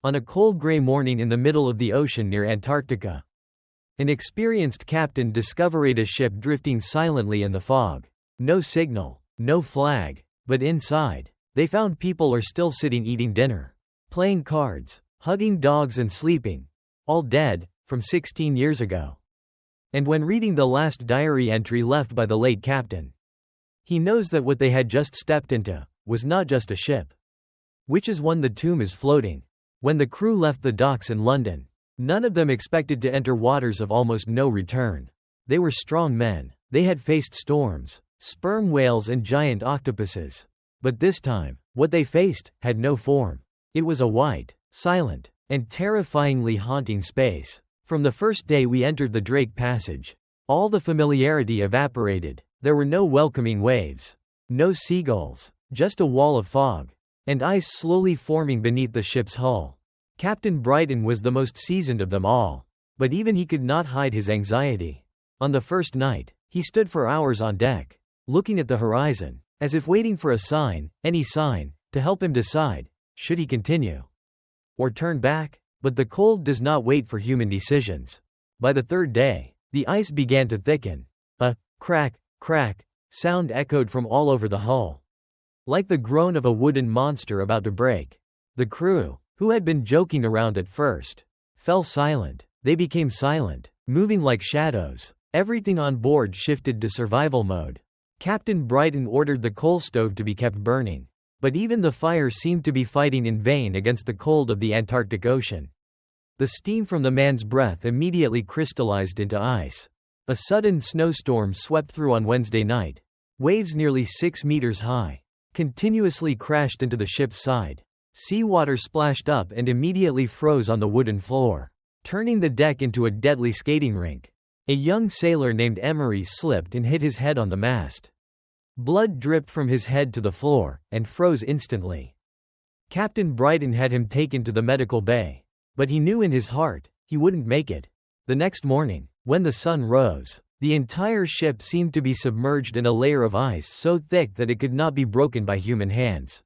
on a cold gray morning in the middle of the ocean near Antarctica. An experienced captain discovered a ship drifting silently in the fog. No signal, no flag, but inside, they found people are still sitting eating dinner, playing cards, hugging dogs and sleeping, all dead, from 16 years ago. And when reading the last diary entry left by the late captain, he knows that what they had just stepped into was not just a ship, which is one the tomb is floating. When the crew left the docks in London, none of them expected to enter waters of almost no return. They were strong men. They had faced storms, sperm whales and giant octopuses. But this time, what they faced had no form. It was a white, silent, and terrifyingly haunting space. From the first day we entered the Drake Passage, all the familiarity evaporated. There were no welcoming waves, no seagulls, just a wall of fog, and ice slowly forming beneath the ship's hull. Captain Brighton was the most seasoned of them all, but even he could not hide his anxiety. On the first night, he stood for hours on deck, looking at the horizon, as if waiting for a sign, any sign, to help him decide, should he continue or turn back? But the cold does not wait for human decisions. By the third day, the ice began to thicken. A crack, crack sound echoed from all over the hull, like the groan of a wooden monster about to break. The crew, who had been joking around at first, fell silent. They became silent, moving like shadows. Everything on board shifted to survival mode. Captain Brighton ordered the coal stove to be kept burning, but even the fire seemed to be fighting in vain against the cold of the Antarctic Ocean. The steam from the man's breath immediately crystallized into ice. A sudden snowstorm swept through on Wednesday night. Waves nearly 6 meters high continuously crashed into the ship's side. Seawater splashed up and immediately froze on the wooden floor, turning the deck into a deadly skating rink. A young sailor named Emery slipped and hit his head on the mast. Blood dripped from his head to the floor, and froze instantly. Captain Brighton had him taken to the medical bay, but he knew in his heart, he wouldn't make it. The next morning, when the sun rose, the entire ship seemed to be submerged in a layer of ice so thick that it could not be broken by human hands.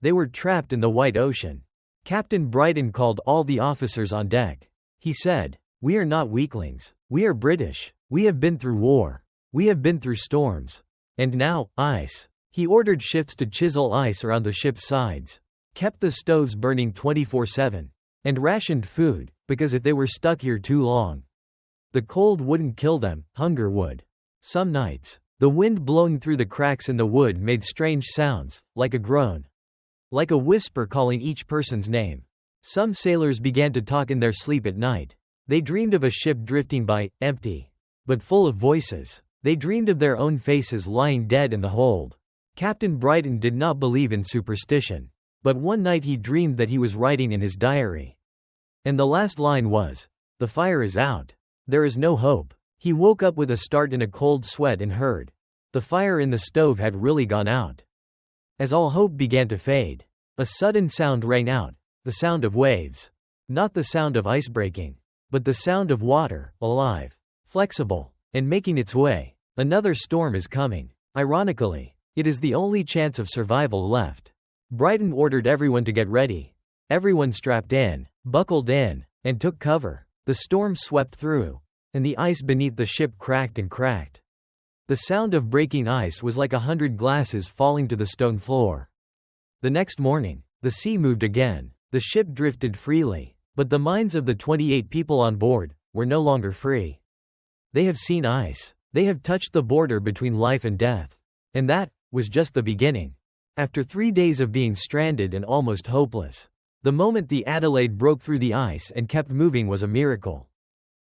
They were trapped in the white ocean. Captain Brighton called all the officers on deck. He said, "We are not weaklings. We are British. We have been through war. We have been through storms. And now, ice." He ordered shifts to chisel ice around the ship's sides, kept the stoves burning 24/7, and rationed food, because if they were stuck here too long, the cold wouldn't kill them, hunger would. Some nights, the wind blowing through the cracks in the wood made strange sounds, like a groan, like a whisper calling each person's name. Some sailors began to talk in their sleep at night. They dreamed of a ship drifting by, empty, but full of voices. They dreamed of their own faces lying dead in the hold. Captain Brighton did not believe in superstition, but one night he dreamed that he was writing in his diary. And the last line was, "The fire is out. There is no hope." He woke up with a start in a cold sweat and heard, the fire in the stove had really gone out. As all hope began to fade, a sudden sound rang out, the sound of waves. Not the sound of ice breaking, but the sound of water, alive, flexible, and making its way. Another storm is coming. Ironically, it is the only chance of survival left. Brighton ordered everyone to get ready. Everyone strapped in, buckled in, and took cover. The storm swept through, and the ice beneath the ship cracked and cracked. The sound of breaking ice was like 100 glasses falling to the stone floor. The next morning, the sea moved again. The ship drifted freely, but the minds of the 28 people on board were no longer free. They have seen ice. They have touched the border between life and death. And that was just the beginning. After 3 days of being stranded and almost hopeless, the moment the Adelaide broke through the ice and kept moving was a miracle.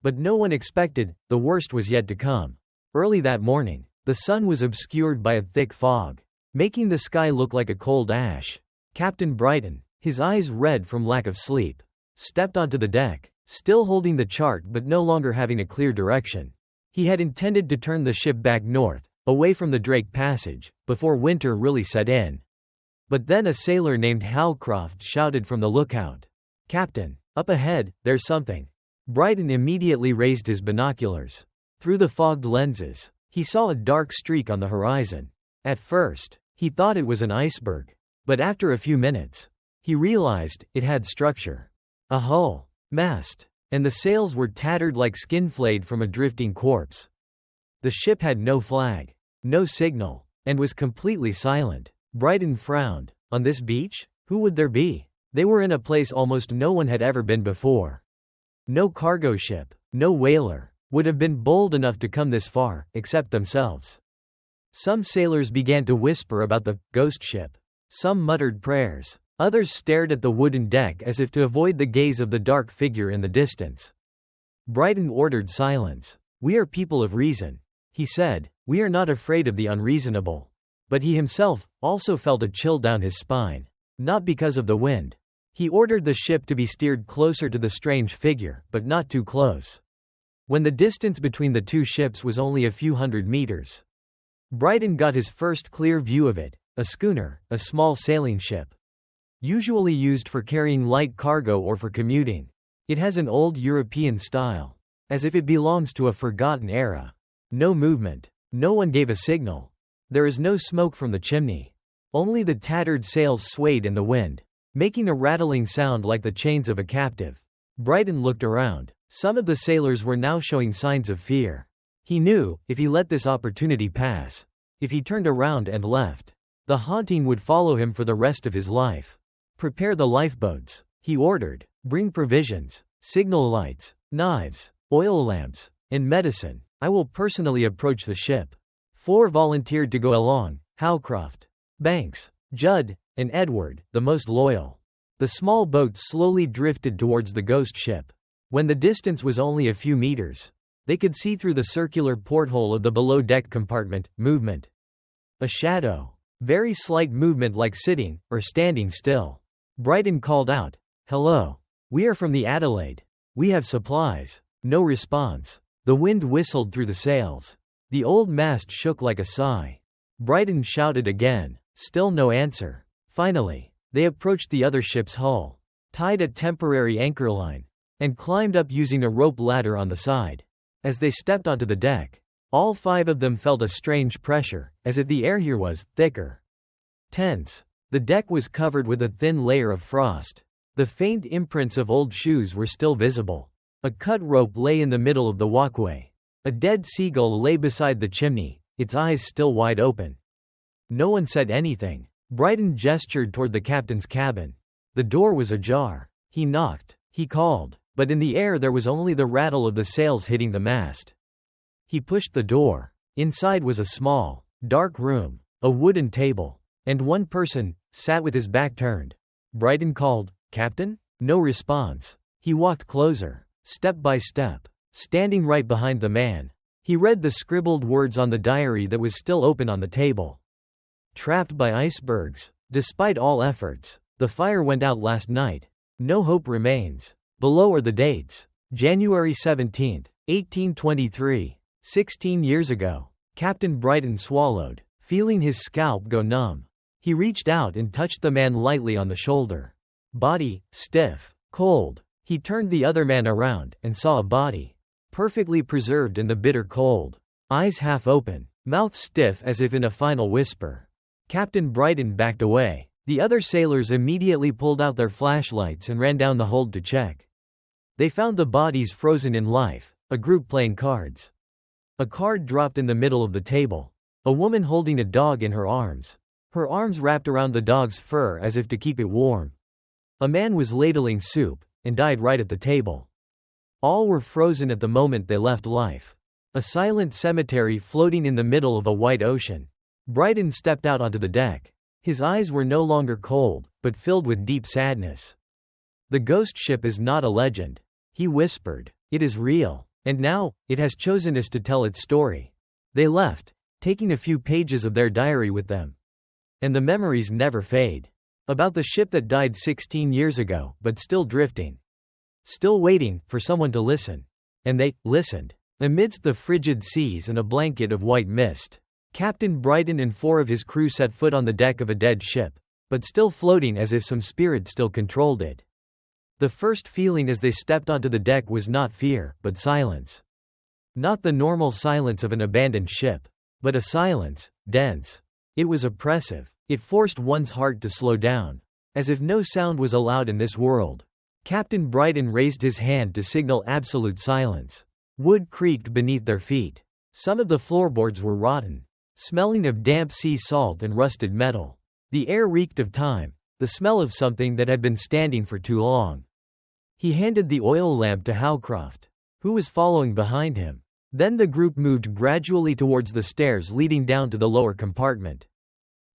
But no one expected, the worst was yet to come. Early that morning, the sun was obscured by a thick fog, making the sky look like a cold ash. Captain Brighton, his eyes red from lack of sleep, stepped onto the deck, still holding the chart but no longer having a clear direction. He had intended to turn the ship back north, away from the Drake Passage, before winter really set in. But then a sailor named Halcroft shouted from the lookout, "Captain, up ahead, there's something." Brighton immediately raised his binoculars. Through the fogged lenses, he saw a dark streak on the horizon. At first, he thought it was an iceberg. But after a few minutes, He realized it had structure. A hull, mast, and the sails were tattered like skin flayed from a drifting corpse. The ship had no flag, no signal, and was completely silent. Brighton frowned. On this beach? Who would there be? They were in a place almost no one had ever been before. No cargo ship, no whaler, would have been bold enough to come this far, except themselves. Some sailors began to whisper about the ghost ship. Some muttered prayers. Others stared at the wooden deck as if to avoid the gaze of the dark figure in the distance. Brighton ordered silence. "We are people of reason," he said. "We are not afraid of the unreasonable." But he himself also felt a chill down his spine. Not because of the wind. He ordered the ship to be steered closer to the strange figure, but not too close. When the distance between the two ships was only a few hundred meters, Brighton got his first clear view of it. A schooner, a small sailing ship. Usually used for carrying light cargo or for commuting. It has an old European style. As if it belongs to a forgotten era. No movement. No one gave a signal. There is no smoke from the chimney. Only the tattered sails swayed in the wind, making a rattling sound like the chains of a captive. Brighton looked around. Some of the sailors were now showing signs of fear. He knew, if he let this opportunity pass, if he turned around and left, the haunting would follow him for the rest of his life. "Prepare the lifeboats," he ordered. "Bring provisions, signal lights, knives, oil lamps, and medicine. I will personally approach the ship." 4 volunteered to go along: Howcroft, Banks, Judd, and Edward, the most loyal. The small boat slowly drifted towards the ghost ship. When the distance was only a few meters, they could see through the circular porthole of the below-deck compartment. Movement. A shadow. Very slight movement, like sitting or standing still. Brighton called out, "Hello. We are from the Adelaide. We have supplies." No response. The wind whistled through the sails. The old mast shook like a sigh. Brighton shouted again. Still no answer. Finally, they approached the other ship's hull, tied a temporary anchor line, and climbed up using a rope ladder on the side. As they stepped onto the deck, all 5 of them felt a strange pressure, as if the air here was thicker. Tense. The deck was covered with a thin layer of frost. The faint imprints of old shoes were still visible. A cut rope lay in the middle of the walkway. A dead seagull lay beside the chimney, its eyes still wide open. No one said anything. Brighton gestured toward the captain's cabin. The door was ajar. He knocked. He called. But in the air there was only the rattle of the sails hitting the mast. He pushed the door. Inside was a small, dark room, a wooden table, and one person sat with his back turned. Brighton called, "Captain?" No response. He walked closer, step by step, standing right behind the man. He read the scribbled words on the diary that was still open on the table. "Trapped by icebergs. Despite all efforts, the fire went out last night. No hope remains." Below are the dates. January 17, 1823. 16 years ago. Captain Brighton swallowed, feeling his scalp go numb. He reached out and touched the man lightly on the shoulder. Body, stiff, cold. He turned the other man around and saw a body, perfectly preserved in the bitter cold. Eyes half open, mouth stiff as if in a final whisper. Captain Brighton backed away. The other sailors immediately pulled out their flashlights and ran down the hold to check. They found the bodies frozen in life, a group playing cards. A card dropped in the middle of the table. A woman holding a dog in her arms. Her arms wrapped around the dog's fur as if to keep it warm. A man was ladling soup, and died right at the table. All were frozen at the moment they left life. A silent cemetery floating in the middle of a white ocean. Brighton stepped out onto the deck. His eyes were no longer cold, but filled with deep sadness. "The ghost ship is not a legend," he whispered. "It is real. And now, it has chosen us to tell its story." They left, taking a few pages of their diary with them. And the memories never fade. About the ship that died 16 years ago, but still drifting. Still waiting for someone to listen. And they listened. Amidst the frigid seas and a blanket of white mist, Captain Brighton and 4 of his crew set foot on the deck of a dead ship, but still floating as if some spirit still controlled it. The first feeling as they stepped onto the deck was not fear, but silence. Not the normal silence of an abandoned ship, but a silence, dense. It was oppressive. It forced one's heart to slow down. as if no sound was allowed in this world. Captain Brighton raised his hand to signal absolute silence. Wood creaked beneath their feet. Some of the floorboards were rotten, smelling of damp sea salt and rusted metal. The air reeked of time, the smell of something that had been standing for too long. He handed the oil lamp to Howcroft, who was following behind him. Then the group moved gradually towards the stairs leading down to the lower compartment.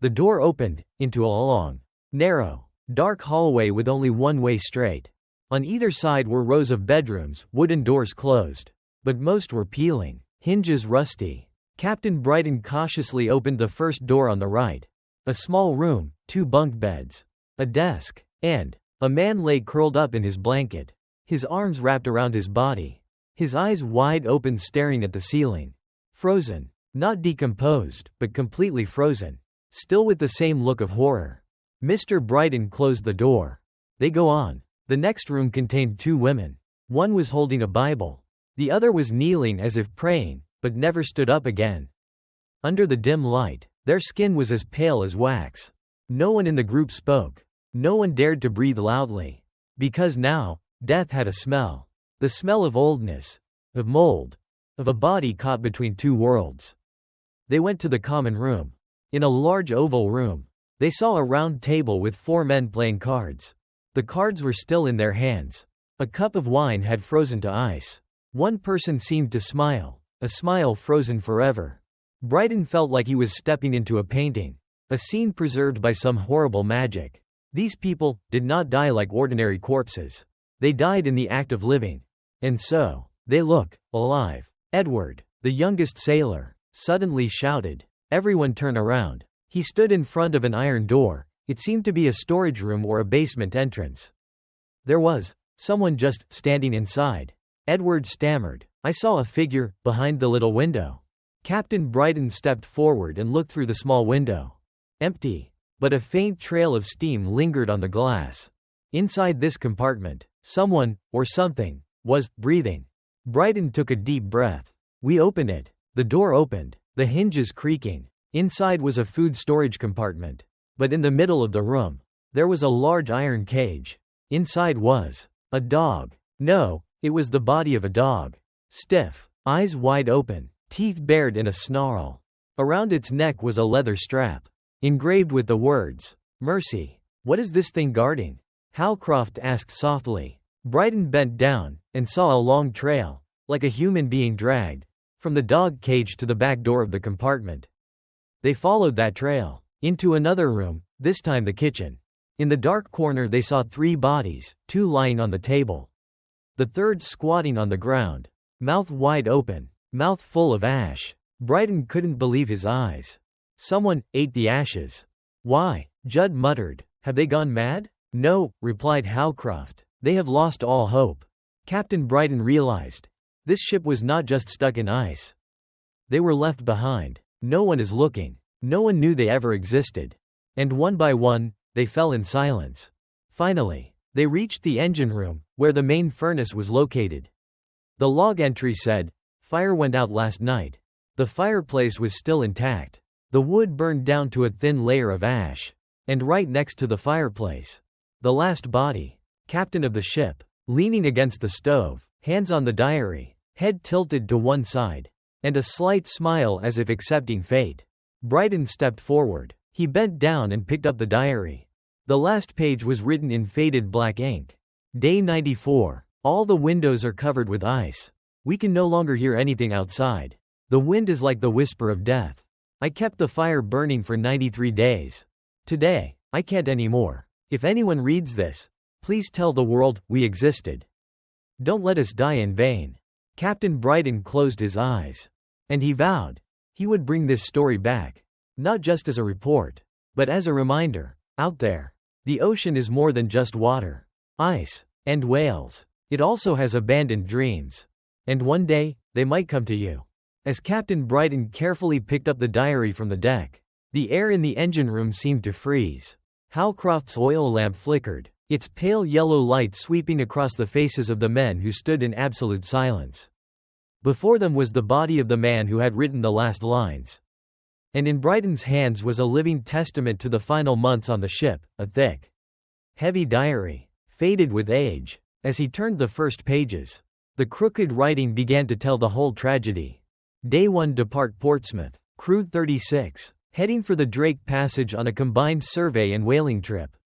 The door opened, into a long, narrow, dark hallway with only one way straight. On either side were rows of bedrooms, wooden doors closed, but most were peeling, hinges rusty. Captain Brighton cautiously opened the first door on the right. A small room, 2 bunk beds, a desk, and a man lay curled up in his blanket, his arms wrapped around his body, his eyes wide open staring at the ceiling. Frozen, not decomposed, but completely frozen, still with the same look of horror. Mr. Brighton closed the door. They go on. The next room contained 2 women. One was holding a Bible. The other was kneeling as if praying, but never stood up again. Under the dim light, their skin was as pale as wax. No one in the group spoke. No one dared to breathe loudly. Because now, death had a smell. The smell of oldness, of mold, of a body caught between 2 worlds. They went to the common room. In a large oval room, they saw a round table with 4 men playing cards. The cards were still in their hands. A cup of wine had frozen to ice. One person seemed to smile, a smile frozen forever. Brighton felt like he was stepping into a painting, a scene preserved by some horrible magic. These people did not die like ordinary corpses. They died in the act of living. And so, they look alive. Edward, the youngest sailor, suddenly shouted. Everyone turned around. He stood in front of an iron door. It seemed to be a storage room or a basement entrance. There was someone just standing inside. Edward stammered. I saw a figure behind the little window. Captain Brighton stepped forward and looked through the small window. Empty, but a faint trail of steam lingered on the glass. Inside this compartment, someone, or something, was breathing. Brighton took a deep breath. We open it. The door opened, the hinges creaking. Inside was a food storage compartment. But in the middle of the room, there was a large iron cage. Inside was a dog. No, it was the body of a dog. Stiff, eyes wide open, teeth bared in a snarl. Around its neck was a leather strap, engraved with the words, "Mercy." What is this thing guarding? Howcroft asked softly. Brighton bent down, and saw a long trail, like a human being dragged, from the dog cage to the back door of the compartment. They followed that trail, into another room, this time the kitchen. In the dark corner they saw 3 bodies, 2 lying on the table. The third squatting on the ground, mouth wide open, mouth full of ash. Brighton couldn't believe his eyes. Someone ate the ashes. Why? Judd muttered. Have they gone mad? No, replied Howcroft. They have lost all hope. Captain Brighton realized. This ship was not just stuck in ice. They were left behind. No one is looking. No one knew they ever existed. And one by one, they fell in silence. Finally, they reached the engine room, where the main furnace was located. The log entry said, "Fire went out last night." The fireplace was still intact. The wood burned down to a thin layer of ash. And right next to the fireplace, the last body, captain of the ship, leaning against the stove, hands on the diary, head tilted to one side, and a slight smile as if accepting fate. Brighton stepped forward. He bent down and picked up the diary. The last page was written in faded black ink. Day 94. All the windows are covered with ice. We can no longer hear anything outside. The wind is like the whisper of death. I kept the fire burning for 93 days. Today, I can't anymore. If anyone reads this, please tell the world we existed. Don't let us die in vain. Captain Brighton closed his eyes. And he vowed he would bring this story back. Not just as a report, but as a reminder. Out there, the ocean is more than just water, ice, and whales. It also has abandoned dreams. And one day, they might come to you. As Captain Brighton carefully picked up the diary from the deck, the air in the engine room seemed to freeze. Howcroft's oil lamp flickered, its pale yellow light sweeping across the faces of the men who stood in absolute silence. Before them was the body of the man who had written the last lines. And in Brighton's hands was a living testament to the final months on the ship, a thick, Heavy diary. Faded with age. As he turned the first pages, the crooked writing began to tell the whole tragedy. Day 1 depart Portsmouth. Crew 36. Heading for the Drake Passage on a combined survey and whaling trip.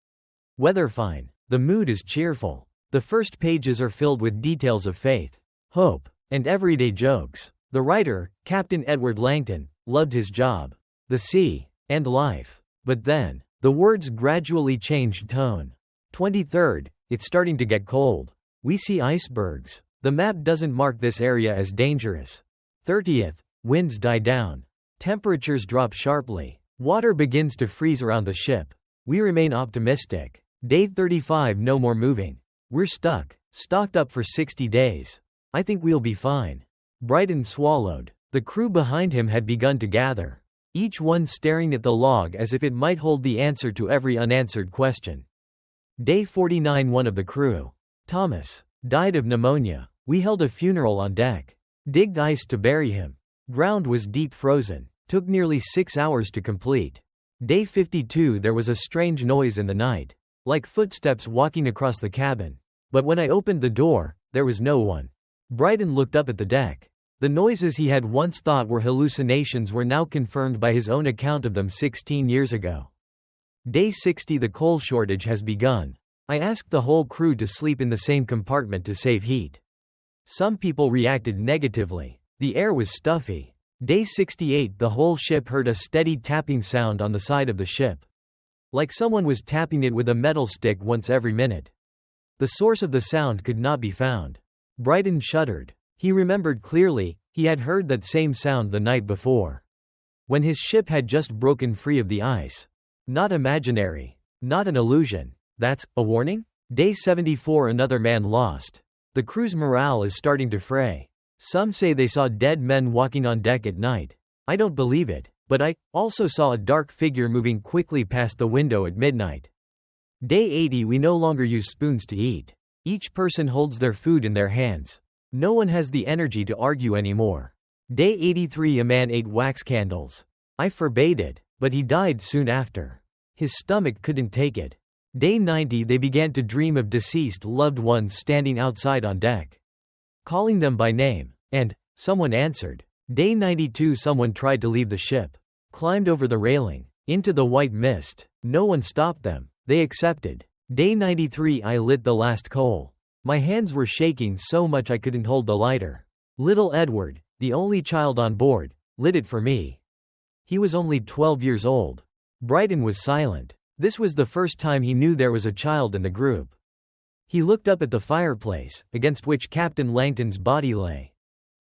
Weather fine. The mood is cheerful. The first pages are filled with details of faith, hope, and everyday jokes. The writer, Captain Edward Langton, loved his job, the sea, and life. But then, the words gradually changed tone. 23rd, it's starting to get cold. We see icebergs. The map doesn't mark this area as dangerous. 30th, winds die down. Temperatures drop sharply. Water begins to freeze around the ship. We remain optimistic. Day 35, no more moving. We're stuck, stocked up for 60 days. I think we'll be fine. Brighton swallowed. The crew behind him had begun to gather, each one staring at the log as if it might hold the answer to every unanswered question. Day 49, one of the crew, Thomas, died of pneumonia. We held a funeral on deck. Digged ice to bury him. Ground was deep frozen. Took nearly 6 hours to complete. Day 52, there was a strange noise in the night, like footsteps walking across the cabin. But when I opened the door, there was no one. Brighton looked up at the deck. The noises he had once thought were hallucinations were now confirmed by his own account of them 16 years ago. Day 60, the coal shortage has begun. I asked the whole crew to sleep in the same compartment to save heat. Some people reacted negatively. The air was stuffy. Day 68, the whole ship heard a steady tapping sound on the side of the ship, like someone was tapping it with a metal stick once every minute. The source of the sound could not be found. Brighton shuddered. He remembered clearly, he had heard that same sound the night before, when his ship had just broken free of the ice. Not imaginary. Not an illusion. That's a warning? Day 74, another man lost. The crew's morale is starting to fray. Some say they saw dead men walking on deck at night. I don't believe it, but I also saw a dark figure moving quickly past the window at midnight. Day 80, we no longer use spoons to eat. Each person holds their food in their hands. No one has the energy to argue anymore. Day 83, a man ate wax candles. I forbade it, but he died soon after. His stomach couldn't take it. Day 90, they began to dream of deceased loved ones standing outside on deck, calling them by name, and someone answered. Day 92, someone tried to leave the ship, climbed over the railing, into the white mist. No one stopped them. They accepted. Day 93, I lit the last coal. My hands were shaking so much I couldn't hold the lighter. Little Edward, the only child on board, lit it for me. He was only 12 years old. Brighton was silent. This was the first time he knew there was a child in the group. He looked up at the fireplace, against which Captain Langton's body lay.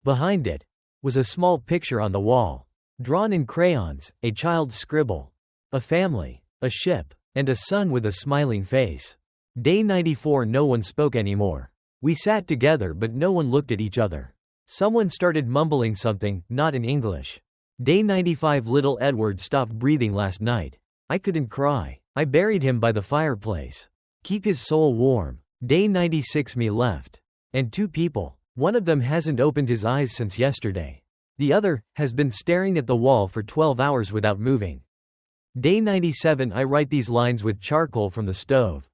Behind it was a small picture on the wall, drawn in crayons, a child's scribble. A family, a ship, and a son with a smiling face. Day 94, no one spoke anymore. We sat together but no one looked at each other. Someone started mumbling something, not in English. Day 95, little Edward stopped breathing last night. I couldn't cry. I buried him by the fireplace. Keep his soul warm. Day 96, me left. And 2 people. One of them hasn't opened his eyes since yesterday. The other has been staring at the wall for 12 hours without moving. Day 97, I write these lines with charcoal from the stove.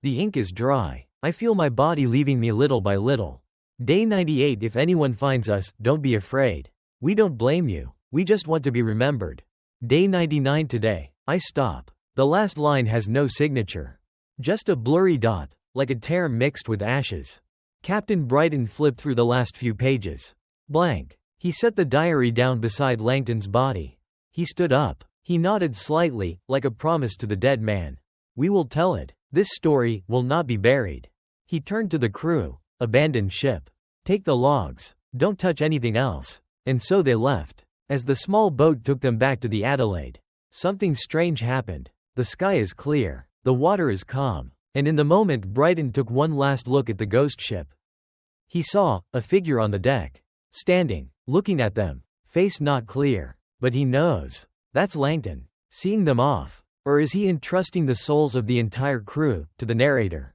The ink is dry. I feel my body leaving me little by little. Day 98, if anyone finds us, don't be afraid. We don't blame you. We just want to be remembered. Day 99, today, I stop. The last line has no signature. Just a blurry dot, like a tear mixed with ashes. Captain Brighton flipped through the last few pages. Blank. He set the diary down beside Langton's body. He stood up. He nodded slightly, like a promise to the dead man. We will tell it. This story will not be buried. He turned to the crew. Abandon ship. Take the logs. Don't touch anything else. And so they left. As the small boat took them back to the Adelaide, something strange happened. The sky is clear. The water is calm. And in the moment Brighton took one last look at the ghost ship. He saw a figure on the deck, standing, looking at them, face not clear. But he knows. That's Langton, seeing them off. Or is he entrusting the souls of the entire crew to the narrator?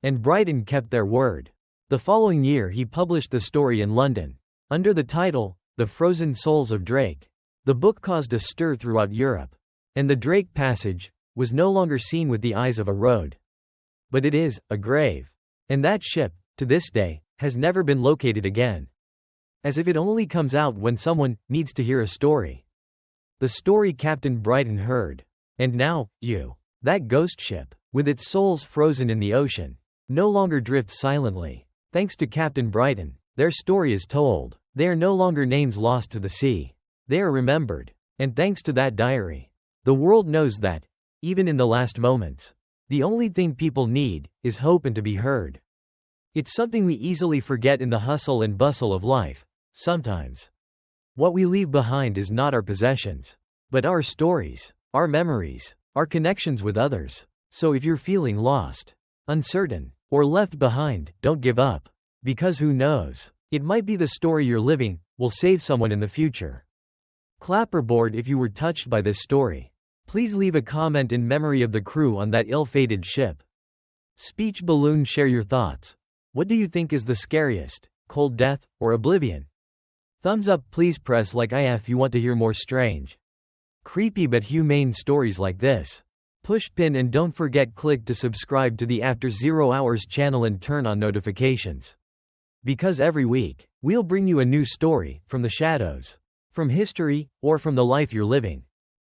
And Brighton kept their word. The following year he published the story in London, under the title, The Frozen Souls of Drake. The book caused a stir throughout Europe, and the Drake Passage was no longer seen with the eyes of a road. but it is a grave. And that ship, to this day, has never been located again. As if it only comes out when someone needs to hear a story. The story Captain Brighton heard. And now, you. That ghost ship, with its souls frozen in the ocean, no longer drifts silently. Thanks to Captain Brighton, their story is told. They are no longer names lost to the sea. They are remembered. And thanks to that diary, the world knows that, even in the last moments, the only thing people need is hope and to be heard. It's something we easily forget in the hustle and bustle of life. Sometimes, what we leave behind is not our possessions, but our stories, our memories, our connections with others. So if you're feeling lost, uncertain, or left behind, don't give up. Because who knows? It might be the story you're living will save someone in the future. Clapperboard if you were touched by this story. Please leave a comment in memory of the crew on that ill-fated ship. Speech balloon share your thoughts. What do you think is the scariest, cold death, or oblivion? Thumbs up please press like if you want to hear more strange, creepy but humane stories like this. Push pin and don't forget click to subscribe to the After 0 Hours channel and turn on notifications. Because every week, we'll bring you a new story, from the shadows, from history, or from the life you're living.